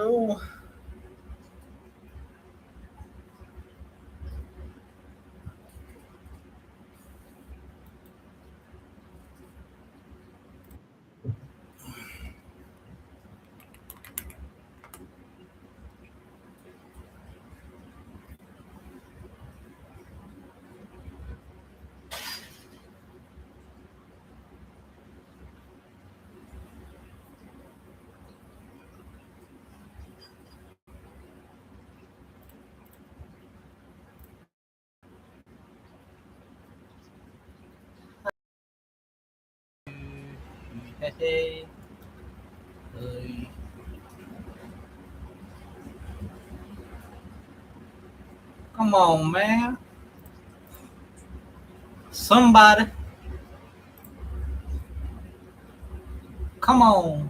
Hello. Hey. Hey. Come on, man. Somebody. Come on.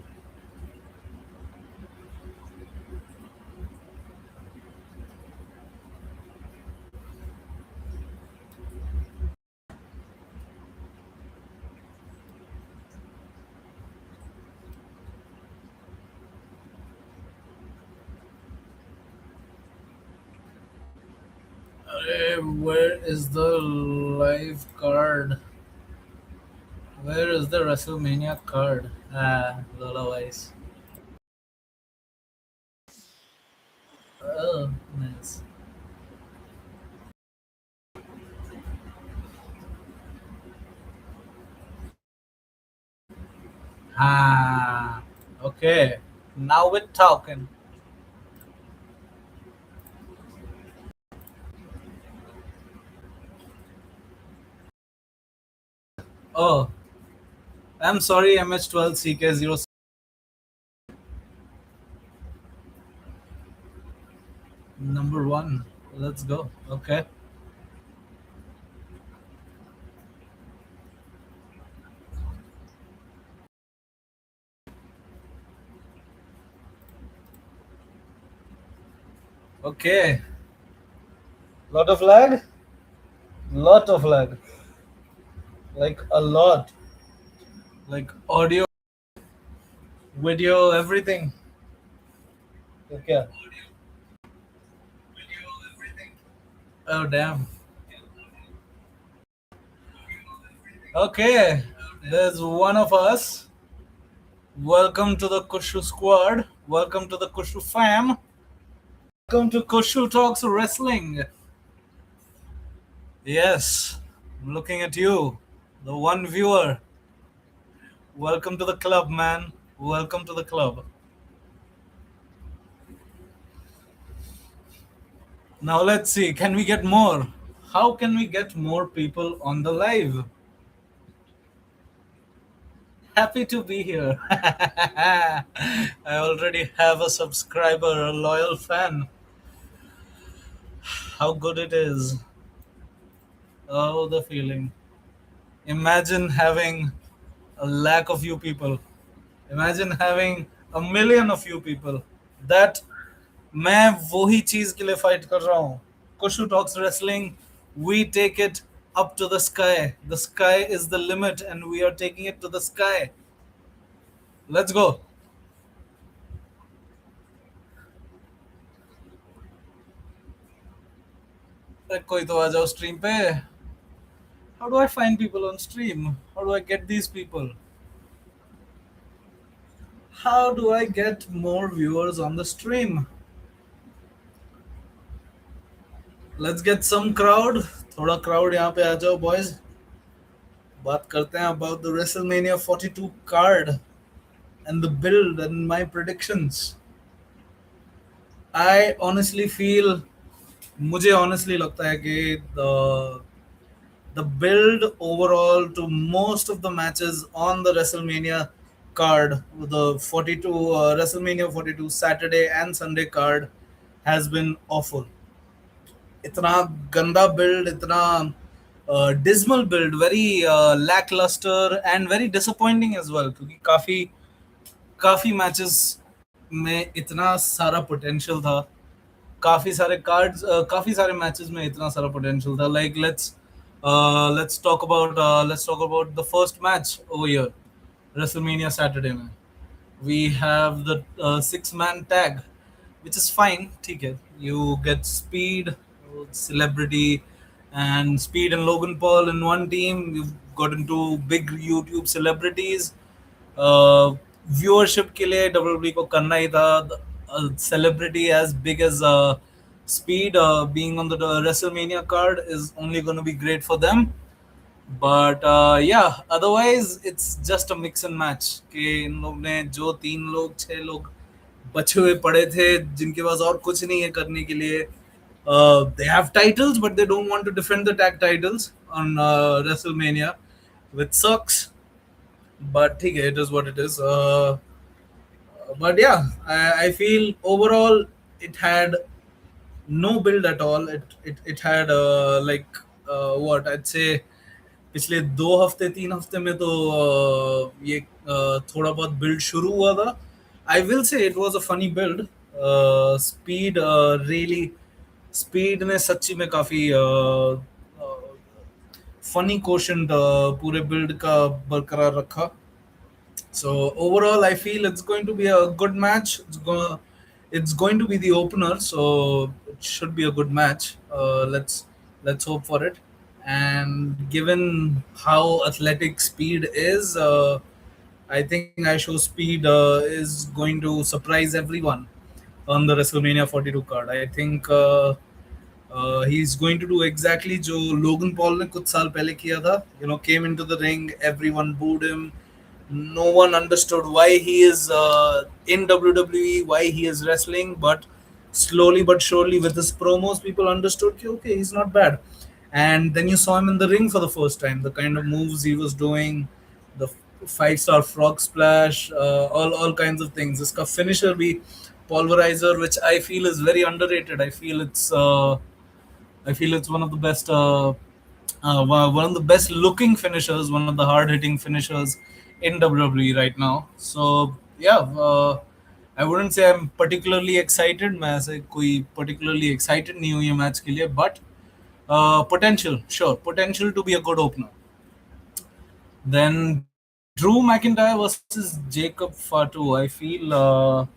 Where is the live card? Where is the WrestleMania card? Otherwise. Oh, nice. Ah, okay. Now we're talking. Oh, I'm sorry, MH12CK0 number one. Let's go. Okay. Okay. Lot of lag? Lot of lag. Like a lot. Like audio, video, everything. Okay. Oh, damn. Okay. There's one of us. Welcome to the Kushu squad. Welcome to the Kushu fam. Welcome to Kushu Talks Wrestling. Yes. I'm looking at you. The one viewer. Welcome to the club, man. Welcome to the club. Now let's see. Can we get more? How can we get more people on the live? Happy to be here. I already have a subscriber, a loyal fan. How good it is. Oh, the feeling. Imagine having a lakh of you people. Imagine having a million of you people. That मैं वही चीज के लिए fight कर रहा हूँ. Kushu Talks Wrestling, we take it up to the sky. The sky is the limit and we are taking it to the sky. Let's go. अरे कोई तो आ जाओ स्ट्रीम पे. How do I find people on stream? How do I get these people? How do I get more viewers on the stream? Let's get some crowd. थोड़ा crowd यहाँ पे आ जाओ boys. बात करते हैं about the WrestleMania 42 card and the build and my predictions. I honestly feel मुझे honestly लगता है कि the build overall to most of the matches on the WrestleMania card, the 42 WrestleMania 42 Saturday and Sunday card has been awful. इतना गंदा build, इतना dismal build, very lackluster and very disappointing as well क्योंकि काफी काफी matches में इतना सारा potential था. काफी सारे कार्ड्स, काफी सारे मैचेस में इतना सारा पोटेंशियल था. Like let's talk about the first match over here, WrestleMania Saturday में. We have the six man tag. which is fine. ठीक है, you get speed, celebrity, and speed and Logan Paul in one team. You've got into big YouTube celebrities. uh, Viewership के लिए WWE को करना ही था. A celebrity as big as Speed being on the WrestleMania card is only going to be great for them. But yeah, otherwise it's just a mix and match कि इन लोग ने जो तीन लोग छह लोग बचे हुए पड़े थे जिनके पास और कुछ नहीं है करने के लिए. They have titles but they don't want to defend the tag titles on WrestleMania, which sucks. But ठीक है, it is what it is. But yeah, I feel overall it had no build at all. It had like what I'd say पिछले 2 हफ्ते 3 हफ्ते में तो ये थोड़ा बहुत बिल्ड शुरू हुआ था. I will say it was a funny build. Speed really speed ने सच्ची में काफी फनी क्वेश्चन पूरे बिल्ड का बरकरार रखा. So overall, I feel it's going to be a good match. It's going to be the opener, so it should be a good match. Let's hope for it. And given how athletic Speed is, I think I show Speed is going to surprise everyone on the WrestleMania 42 card. I think he's going to do exactly जो Logan Paul ने कुछ साल पहले किया था. Came into the ring, everyone booed him. No one understood why he is in WWE, why he is wrestling, but slowly but surely with his promos, people understood, okay, he's not bad. And then you saw him in the ring for the first time, the kind of moves he was doing, the five-star frog splash, all kinds of things. This finisher be pulverizer, which I feel is very underrated. I feel it's one of the best, one of the best looking finishers, one of the hard hitting finishers in WWE right now. So yeah, I wouldn't say I'm particularly excited. मैं ऐसे कोई particularly excited नहीं हूँ ये match के लिए, but potential, sure, potential to be a good opener. Then Drew McIntyre versus Jacob Fatu. I feel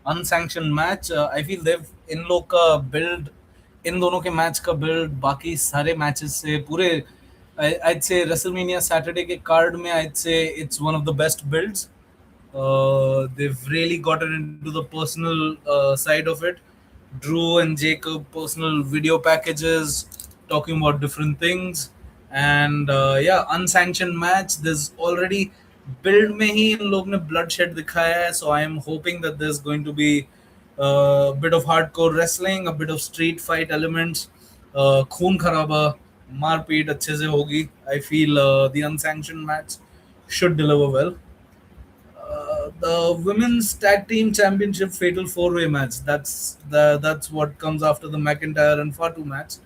unsanctioned match. I feel they've इन लोग का build, इन दोनों के मैच का build बाकी सारे मैचेस से पूरे I'd say WrestleMania Saturday के कार्ड में I'd say it's one of the best builds. They've really gotten into the personal side of it. Drew and Jacob personal video packages talking about different things, and yeah, unsanctioned match. There's already build में ही इन लोग ने bloodshed दिखाया है, so I am hoping that there's going to be a bit of hardcore wrestling, a bit of street fight elements, खून खराबा, मारपीट अच्छे से होगी. I feel the unsanctioned match should deliver well. The women's tag team championship fatal four-way match. That's what comes after the McIntyre and Fatu match.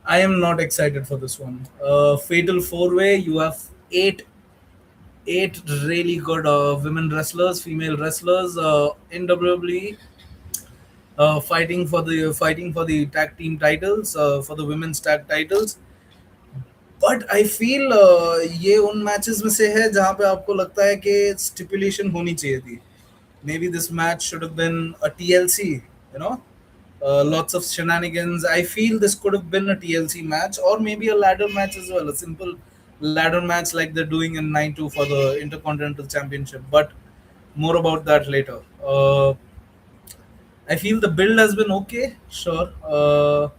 I am not excited for this one. Fatal four-way. You have eight really good women wrestlers, female wrestlers in WWE, fighting for the tag team titles, for the women's tag titles. But I feel ये उन matches में से है जहां पे आपको लगता है कि स्टिपुलेशन होनी चाहिए थी. Maybe this match should have been a TLC, lots of shenanigans. I feel this could have been a TLC match or maybe a ladder match as well, a simple ladder match like they're doing in 9-2 for the Intercontinental Championship. But more about that later. I feel the build has been okay, sure.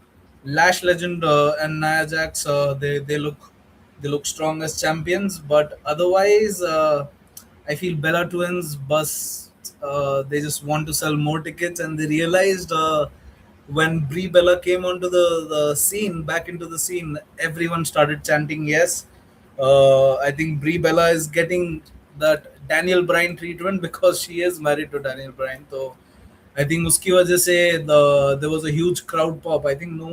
Lash Legend and Nia Jax, they look strong as champions, but otherwise, I feel Bella Twins, bus, they just want to sell more tickets, and they realized when Brie Bella came onto the scene, back into the scene, everyone started chanting yes. I think Brie Bella is getting that Daniel Bryan treatment because she is married to Daniel Bryan. So I think उसकी वजह से there was a huge crowd pop. I think no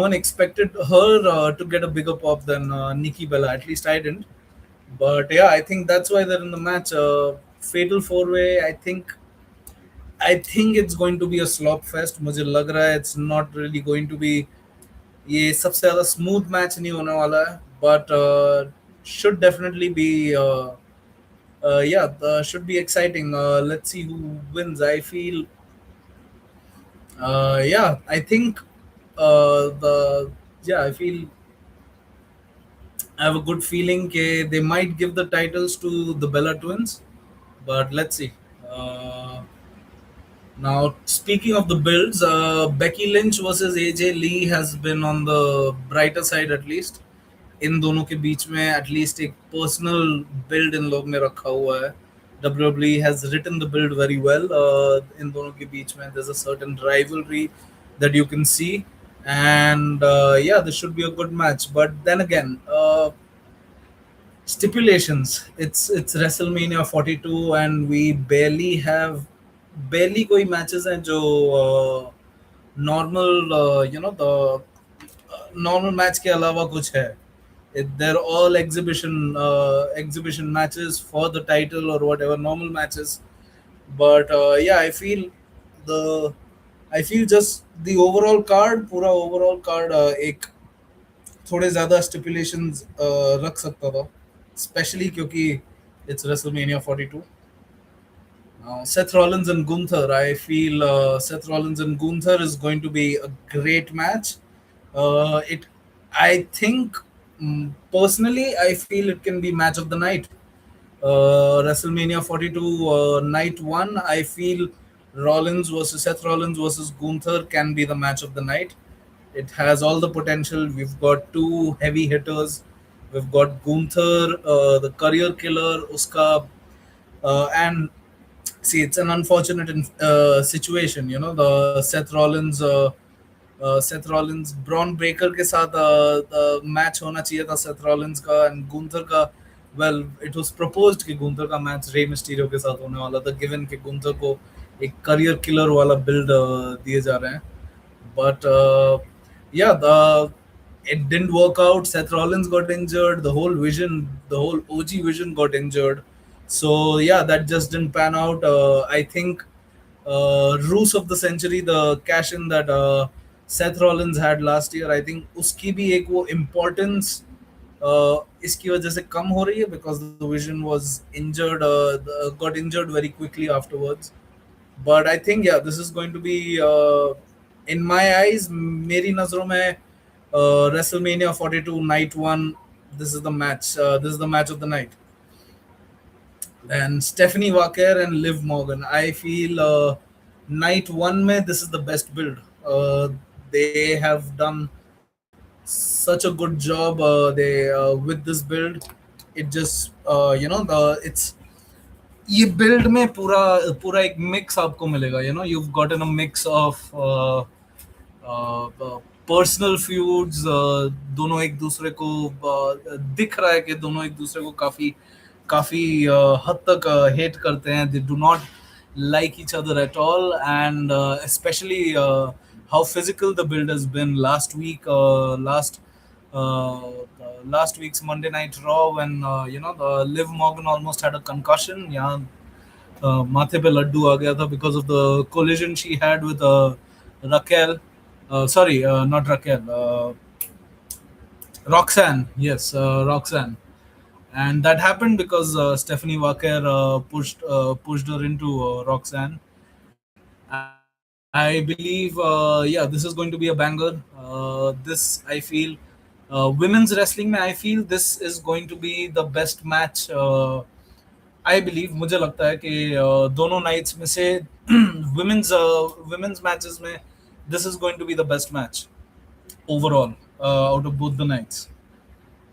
one expected her to get a bigger pop than Nikki Bella. At least I didn't. But yeah, I think that's why they're in the match. Fatal four way. I think it's going to be a slop fest. मुझे लग रहा है it's not really going to be ये सबसे ज़्यादा smooth match नहीं होने वाला है. But should definitely be Yeah, should be exciting. Let's see who wins. I feel, yeah, I think the yeah, I feel I have a good feeling they might give the titles to the Bella twins, but let's see. Uh, Now, speaking of the builds, Becky Lynch versus AJ Lee has been on the brighter side at least. इन दोनों के बीच में at least एक personal build in लोग ने रखा हुआ है. WWE has written the build very well. इन दोनों के बीच में there's a certain rivalry that you can see, and yeah, this should be a good match. But then again, stipulations. It's WrestleMania 42, and we barely कोई matches हैं जो normal normal match के अलावा कुछ है. They're all exhibition matches for the title or whatever normal matches. But yeah, the I feel just the overall card, पूरा overall card एक थोड़े ज्यादा स्टिपुलेशंस रख सकता था, स्पेशली क्योंकि it's WrestleMania 42. Seth Rollins and Gunther, I feel Seth Rollins and Gunther is going to be a great match. It I think, personally I feel it can be match of the night. WrestleMania 42 night 1, I feel Seth Rollins versus Gunther can be the match of the night. It has all the potential. We've got two heavy hitters. We've got Gunther, the career killer, Uska, and see, it's an unfortunate situation. You know, the Seth Rollins Braun Breaker के साथ match होना चाहिए था Seth Rollins का, and Gunther का. Well, it was proposed कि Gunther का match Rey Mysterio के साथ होने वाला था, given कि Gunther को एक career killer वाला build दिए जा रहे हैं. But yeah, it didn't work out. Seth Rollins got injured. The whole OG vision got injured. So yeah, that just didn't pan out. I think Roos of the Century, the cash in that Seth Rollins had last year, I think उसकी भी एक वो importance इसकी वजह से कम हो रही है, because the vision was injured, got injured very quickly afterwards. But I think yeah, this is going to be in my eyes, मेरी नजरों में WrestleMania 42 night 1. This is the match. This is the match of the night. And Stephanie Walker and Liv Morgan. I feel night 1 mein this is the best build. They have done such a good job. They with this build, it just it's ये build में पूरा पूरा एक mix आपको मिलेगा. You know, you've gotten a mix of personal feuds. दोनों एक दूसरे को दिख रहा है कि दोनों एक दूसरे को काफी काफी हद तक हेट करते हैं. They do not like each other at all, and especially how physical the build has been last week, last week's Monday Night Raw, when the Liv Morgan almost had a concussion. माथे पे लड्डू आ गया था because of the collision she had with Raquel. Sorry, not Raquel. Roxanne. Yes, Roxanne. And that happened because Stephanie Walker pushed her into Roxanne. I believe, yeah, this is going to be a banger. This I feel, women's wrestling. I feel this is going to be the best match. I believe, मुझे लगता है कि दोनों nights में से women's matches में this is going to be the best match overall out of both the nights.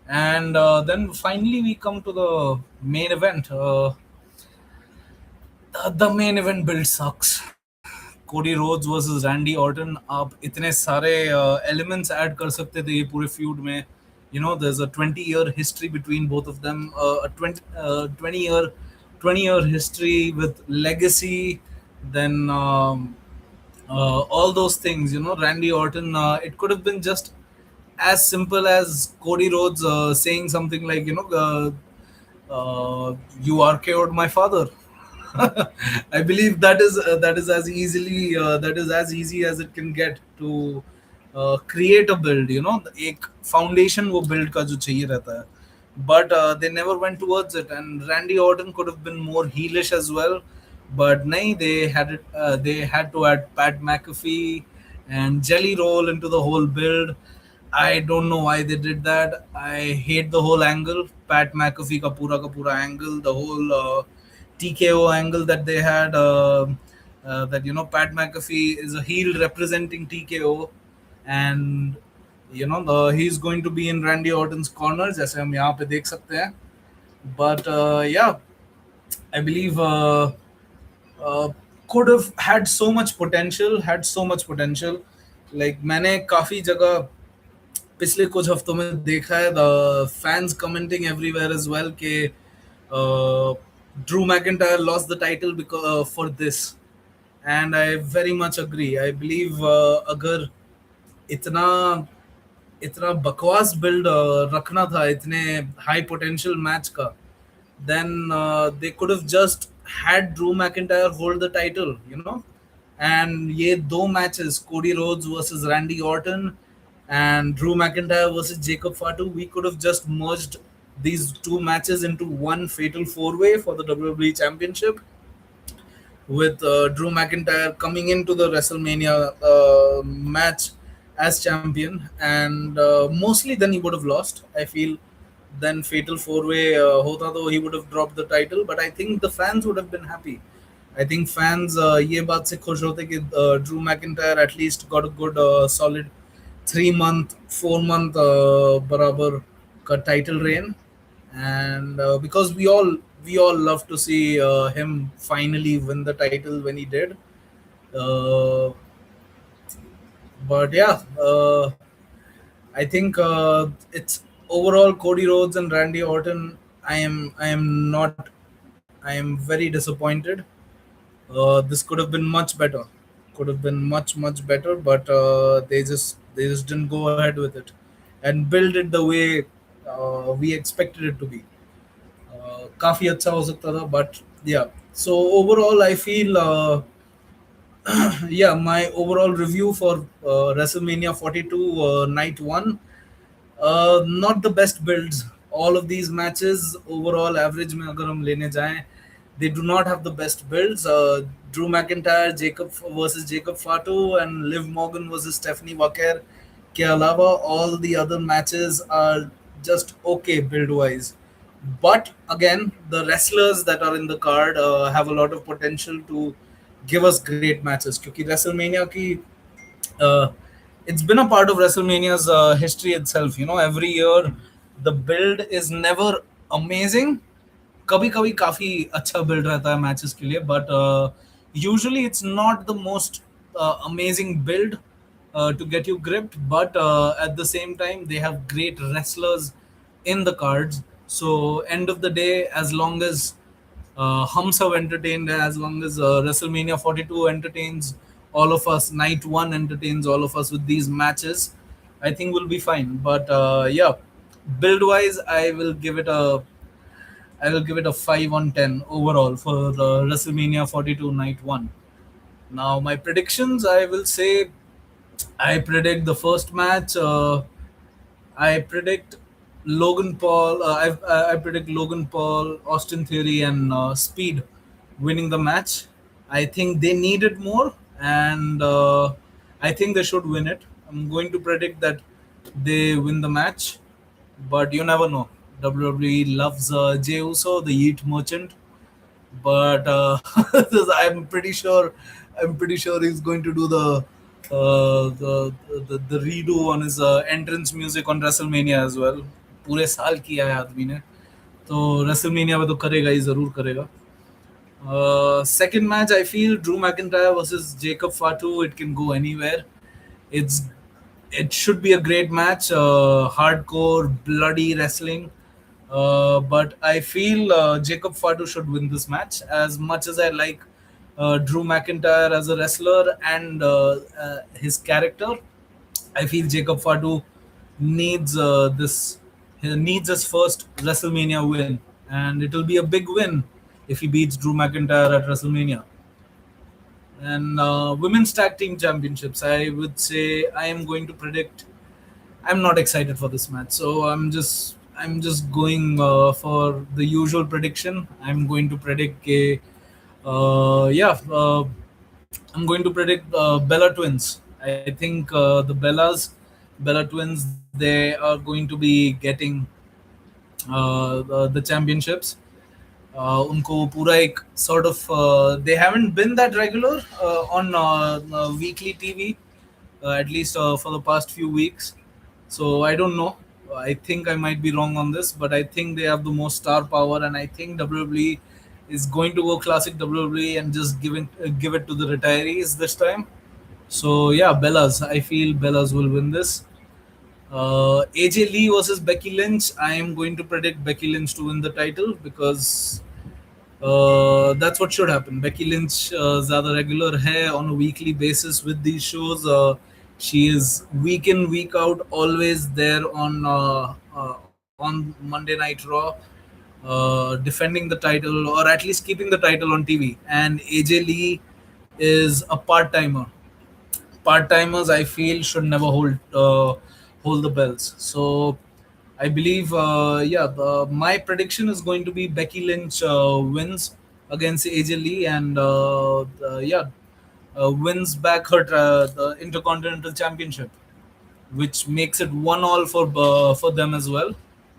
And then finally we come to the main event. The main event build sucks. Cody Rhodes versus Randy Orton. आप इतने सारे elements add कर सकते थे ये पूरे feud में. You know, there's a 20-year history between both of them. A 20-year history with legacy. Then all those things. You know, Randy Orton. It could have been just as simple as Cody Rhodes saying something like, "You RKO'd my father." I believe that is as easy as it can get to create a build. You know, एक foundation वो build का जो चाहिए रहता है. but they never went towards it. And Randy Orton could have been more heelish as well, but nay, they had it. They had to add Pat McAfee and Jelly Roll into the whole build. I don't know why they did that. I hate the whole angle, Pat McAfee ka pura angle, the whole TKO angle that they had. That Pat McAfee is a heel representing TKO, and he's going to be in Randy Orton's corner, जैसे हम यहाँ पे देख सकते हैं. But yeah, I believe could have had so much potential, had so much potential. Like मैंने काफी जगह पिछले कुछ हफ्तों में देखा है, the fans commenting everywhere as well कि Drew McIntyre lost the title because for this, and I very much agree. I believe अगर इतना इतना बकवास बिल्ड रखना था इतने हाई पोटेंशियल मैच का, then they could have just had Drew McIntyre hold the title, and ये दो matches, Cody Rhodes versus Randy Orton and Drew McIntyre versus Jacob Fatu, we could have just merged these two matches into one fatal four-way for the WWE Championship, with Drew McIntyre coming into the WrestleMania match as champion, and mostly then he would have lost. I feel then fatal four way hota to he would have dropped the title, but I think the fans would have been happy. I think fans ये बात से खुश होते कि Drew McIntyre at least got a good solid 3 month 4 month बराबर का title reign, and because we all love to see him finally win the title when he did. Uh, but yeah, I think it's overall Cody Rhodes and Randy Orton. I am very disappointed. This could have been much better. Could have been much better, but they just didn't go ahead with it and build it the way we expected it to be. काफी अच्छा हो सकता था, but yeah. So overall, I feel yeah, my overall review for WrestleMania 42 night one, not the best builds. All of these matches overall average में अगर हम लेने जाएं, they do not have the best builds. Drew McIntyre, Jacob versus Jacob Fatu, and Liv Morgan versus Stephanie Walker. के अलावा all the other matches are just okay build wise. But again, the wrestlers that are in the card have a lot of potential to give us great matches. क्योंकि WrestleMania की uh, it's been a part of WrestleMania's history itself. Every year the build is never amazing. कभी कभी काफी अच्छा build रहता है matches के लिए, but usually it's not the most amazing build to get you gripped, but at the same time they have great wrestlers in the cards. So end of the day, as long as hum have entertained, as long as WrestleMania 42 entertains all of us, night one entertains all of us with these matches, I think we'll be fine. But yeah, build wise, I will give it a 5 on 10 overall for the WrestleMania 42 night one. Now, my predictions, I will say I predict the first match. I predict Logan Paul. I predict Logan Paul, Austin Theory, and Speed winning the match. I think they needed more, and I think they should win it. I'm going to predict that they win the match, but you never know. WWE loves Jey Uso, the Yeet Merchant, but I'm pretty sure he's going to do the redo on his entrance music on WrestleMania as well. पूरे साल किया है आदमी ने, तो WrestleMania में तो करेगा ही, जरूर करेगा. Second match, I feel Drew McIntyre versus Jacob Fatu. It can go anywhere. It's it should be a great match, hardcore, bloody wrestling. But I feel Jacob Fatu should win this match. As much as I like Drew McIntyre as a wrestler and his character, I feel Jacob Fatu needs this. He needs his first WrestleMania win, and it will be a big win if he beats Drew McIntyre at WrestleMania. And women's tag team championships, I would say I am going to predict. I'm not excited for this match, so I'm just I'm just going for the usual prediction. I'm going to predict a yeah. I'm going to predict Bella twins. I think Bella twins, they are going to be getting the championships. उनको पूरा एक sort of they haven't been that regular on weekly TV, at least for the past few weeks. So I don't know. I think I might be wrong on this, but I think they have the most star power, and I think WWE is going to go classic WWE and just give it to the retirees this time. So yeah, Bellas. I feel Bellas will win this. AJ Lee versus Becky Lynch. I am going to predict Becky Lynch to win the title because that's what should happen. Becky Lynch ज़्यादा regular है on a weekly basis with these shows. She is week in week out always there on Monday Night Raw, defending the title or at least keeping the title on TV. And AJ Lee is a part timer. Part timers, I feel, should never hold the belts. So I believe, my prediction is going to be Becky Lynch wins against AJ Lee, and wins back her the Intercontinental Championship, which makes it 1-1 for them as well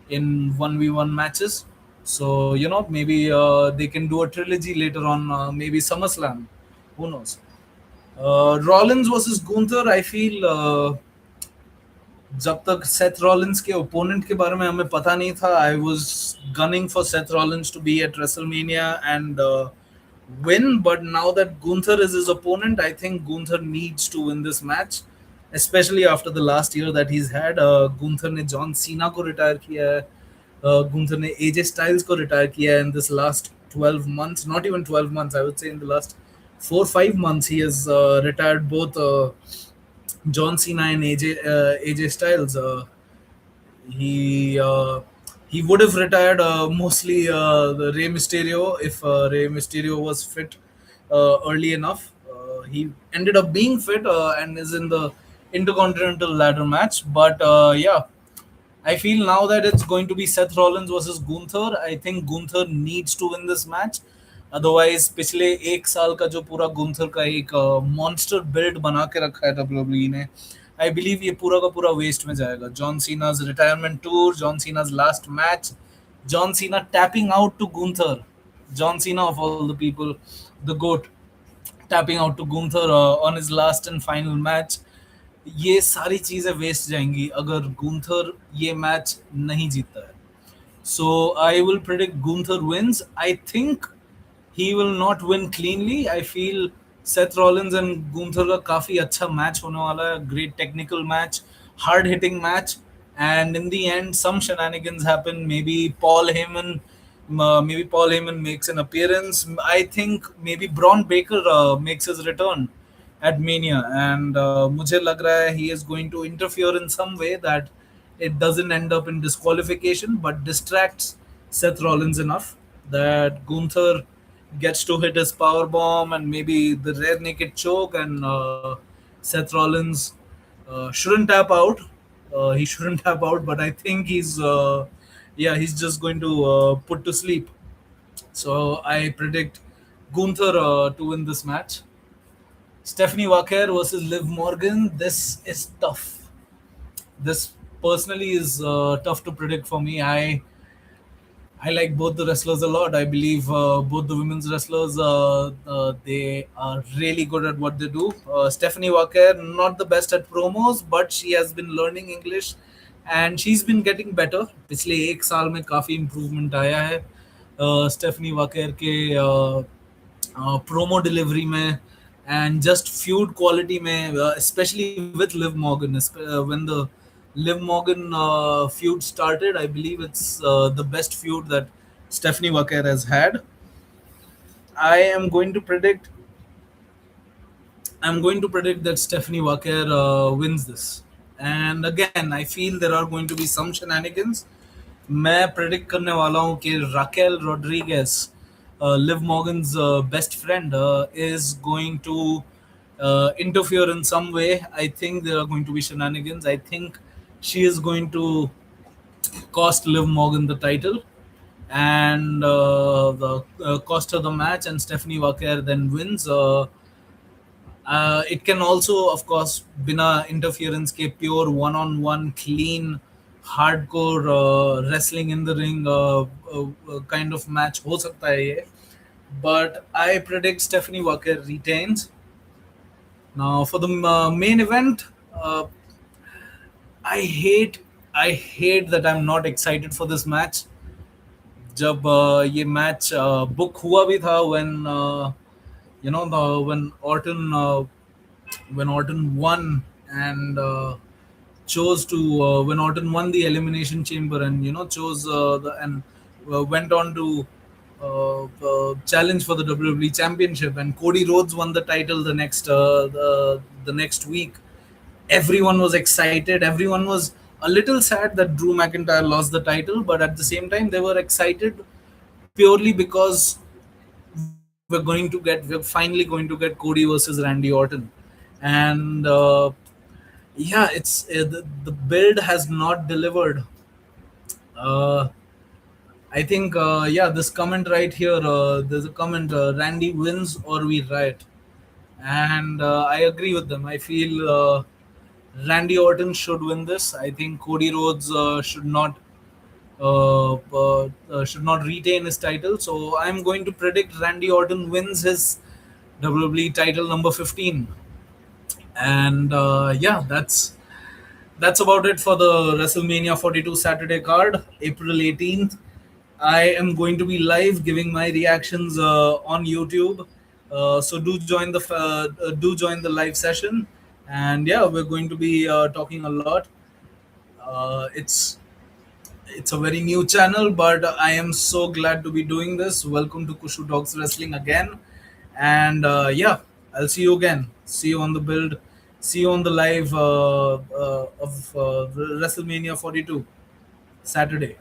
in 1v1 matches. So maybe they can do a trilogy later on, maybe SummerSlam. Who knows? Rollins versus Gunther, I feel जब तक Seth Rollins के opponent के बारे में हमें पता नहीं था, I was gunning for Seth Rollins to be at WrestleMania and win. But now that Gunther is his opponent, I think Gunther needs to win this match, especially after the last year that he's had. Gunther ने John Cena को retire किया है, Gunther ने AJ Styles को retire किया है in this last 12 months, not even 12 months, I would say in the last 4-5 months he has retired both John Cena and AJ Styles. He uh, he would have retired mostly the Rey Mysterio if Rey Mysterio was fit early enough. He ended up being fit and is in the Intercontinental Ladder match. But yeah, I feel now that it's going to be Seth Rollins versus Gunther. I think Gunther needs to win this match. Otherwise पिछले एक साल का जो पूरा Gunther का एक monster build बना के रखा है डब्ल्यूडब्ल्यूई ने, आई बिलीव ये पूरा का पूरा वेस्ट में जाएगा. John Cena's retirement tour, John Cena's last match, John Cena tapping out to Gunther, John Cena of all the people, the GOAT, tapping out to Gunther on his last and final match. ये सारी चीजें waste जाएंगी अगर Gunther ये match नहीं जीतता है. So I will predict Gunther wins. I think he will not win cleanly. I feel Seth Rollins and Gunther का काफी अच्छा मैच होने वाला है. Great technical match, hard hitting match, and in the end some shenanigans happen. Maybe Paul Heyman makes an appearance. I think maybe Braun Baker makes his return at Mania, and मुझे लग रहा है he is going to interfere in some way that it doesn't end up in disqualification, but distracts Seth Rollins enough that Gunther gets to hit his power bomb and maybe the rear naked choke, and Seth Rollins shouldn't tap out. He shouldn't tap out, but I think he's just going to put to sleep. So I predict Gunther to win this match. Stephanie Walker versus Liv Morgan. This is tough. This personally is tough to predict for me. I like both the wrestlers a lot. I believe both the women's wrestlers, they are really good at what they do. Stephanie Walker, not the best at promos, but she has been learning English and she's been getting better. पिछले एक साल में काफी improvement आया है Stephanie walker के promo delivery में and just feud quality में, especially with Liv Morgan. When the Liv Morgan feud started, I believe it's the best feud that Stephanie Walker has had. I am going to predict. I'm going to predict that Stephanie Walker wins this. And again, I feel there are going to be some shenanigans. मैं predict करने वाला हूँ कि Raquel Rodriguez, live Morgan's best friend, is going to interfere in some way. I think there are going to be shenanigans. I think she is going to cost Liv Morgan the title, and the cost of the match, and Stephanie Walker then wins. It can also, of course, bina interference ke pure one-on-one, clean, hardcore wrestling in the ring kind of match हो सकता है ये. But I predict Stephanie Walker retains. Now for the main event, I hate I hate that I'm not excited for this match. जब ये match book हुआ भी था when when Orton won and chose to when Orton won the Elimination Chamber and chose and went on to challenge for the WWE Championship, and Cody Rhodes won the title the next week. Everyone was excited. Everyone was a little sad that Drew McIntyre lost the title, but at the same time they were excited purely because we're finally going to get Cody versus Randy Orton, and it's the build has not delivered. Uh, I think this comment right here. There's a comment. Randy wins or we riot, and I agree with them. I feel Randy Orton should win this. I think Cody Rhodes should not retain his title. So I'm going to predict Randy Orton wins his WWE title number 15. And that's about it for the WrestleMania 42 Saturday card, April 18th. I am going to be live giving my reactions on YouTube. So do join the live session, and yeah, we're going to be talking a lot. It's a very new channel, but I am so glad to be doing this. Welcome to Kushu Talks Wrestling again, and I'll see you again. See you on the build. See you on the live of WrestleMania 42 Saturday.